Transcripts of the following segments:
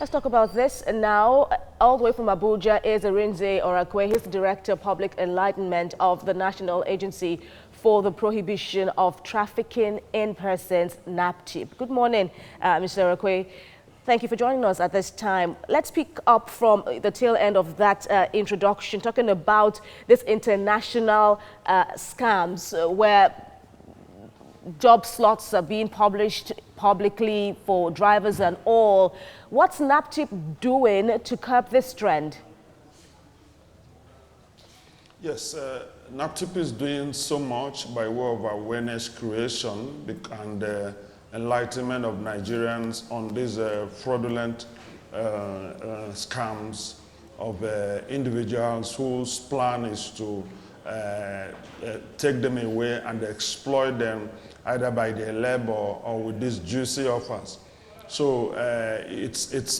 Let's talk about this now. All the way from Abuja is Arinze Orakwe. He's the Director of Public Enlightenment of the National Agency for the Prohibition of Trafficking in Persons, NAPTIP. Good morning, Mr. Orakwe. Thank you for joining us at this time. Let's pick up from the tail end of that introduction, talking about this international scams where job slots are being published publicly for drivers and all. What's NAPTIP doing to curb this trend? Yes, NAPTIP is doing so much by way of awareness creation and enlightenment of Nigerians on these fraudulent scams of individuals whose plan is to take them away and exploit them either by their labor or with these juicy offers. So it's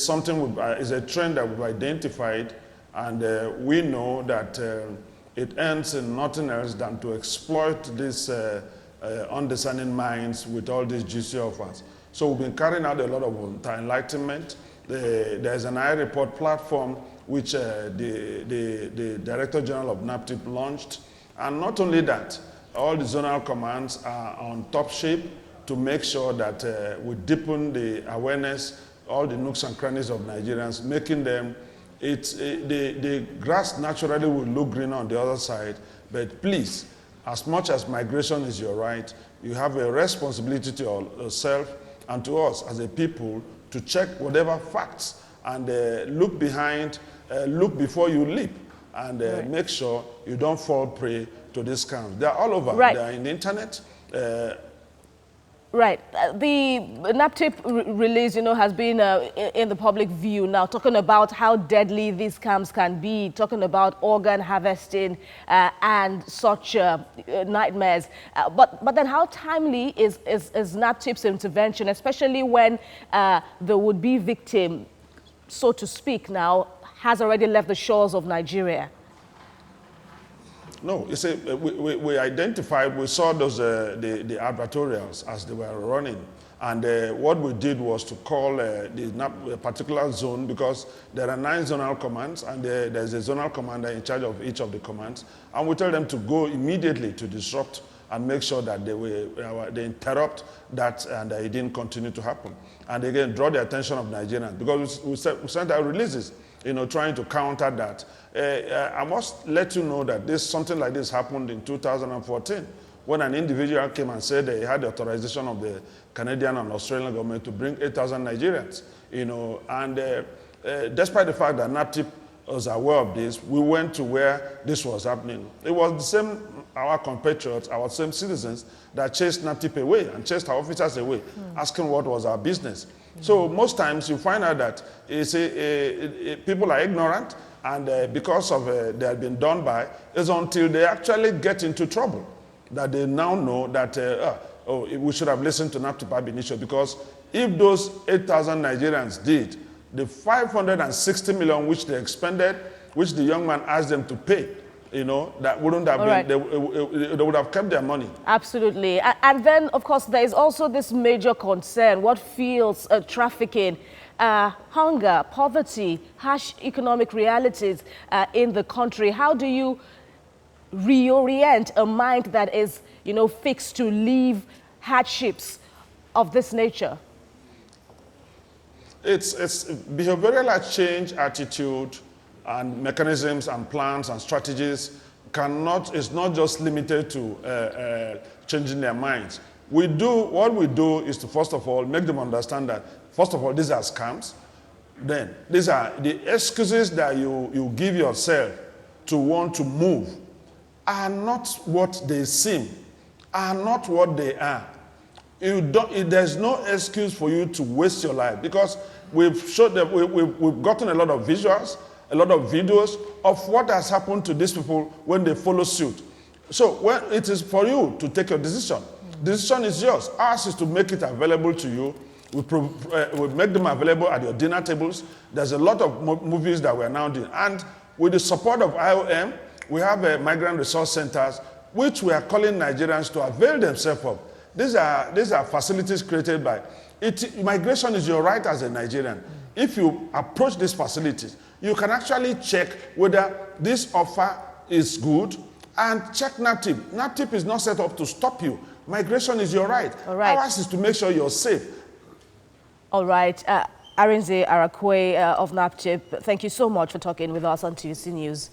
something, it's a trend that we've identified, and we know that it ends in nothing else than to exploit these undiscerning minds with all these juicy offers. So we've been carrying out a lot of enlightenment. There's an iReport platform which the Director General of NAPTIP launched. And not only that, all the zonal commands are on top shape to make sure that we deepen the awareness, all the nooks and crannies of Nigerians, making them, the grass naturally will look greener on the other side, but please, as much as migration is your right, you have a responsibility to yourself and to us as a people to check whatever facts and look behind, look before you leap, and make sure you don't fall prey to these scams. They're all over. Right. They're in the internet. Right. The NAPTIP release, has been in the public view now, talking about how deadly these scams can be, talking about organ harvesting and such nightmares. But then how timely is NAPTIP's intervention, especially when the would-be victim, so to speak now, has already left the shores of Nigeria? No, you see, we identified, we saw those the advertorials as they were running, and what we did was to call a particular zone, because there are 9 zonal commands, and there's a zonal commander in charge of each of the commands, and we tell them to go immediately to disrupt and make sure that they interrupt that and it didn't continue to happen. And again, draw the attention of Nigerians, because we sent out releases, trying to counter that. I must let you know that something like this happened in 2014, when an individual came and said he had the authorization of the Canadian and Australian government to bring 8,000 Nigerians, and despite the fact that NAPTIP was aware of this, we went to where this was happening. It was the same, our compatriots, our same citizens that chased NAPTIP away and chased our officers away, asking what was our business. So most times you find out that people are ignorant, and because of they have been done by, it's until they actually get into trouble that they now know that, we should have listened to NAPTIP ab initio, because if those 8,000 Nigerians did, the 560 million which they expended, which the young man asked them to pay, that wouldn't have been, they would have kept their money. Absolutely. And then, of course, there is also this major concern, what fuels trafficking, hunger, poverty, harsh economic realities in the country. How do you reorient a mind that is, fixed to leave hardships of this nature? It's behavioral change, attitude, and mechanisms and plans and strategies it's not just limited to changing their minds. What we do is to, first of all, make them understand that, first of all, these are scams. Then, these are the excuses that you give yourself to want to move are not what they seem, are not what they are. There's no excuse for you to waste your life, because we've showed that we've gotten a lot of visuals, a lot of videos of what has happened to these people when they follow suit. So it is for you to take your decision. Decision is yours. Ours is to make it available to you. We make them available at your dinner tables. There's a lot of movies that we're now doing. And with the support of IOM, we have migrant resource centers, which we are calling Nigerians to avail themselves of. These are facilities created by Migration is your right as a Nigerian. If you approach these facilities, you can actually check whether this offer is good and check NAPTIP. NAPTIP is not set up to stop you. Migration is your right. All right. Ours is to make sure you're safe. All right. Arinze Arakwe of NAPTIP, thank you so much for talking with us on TVC News.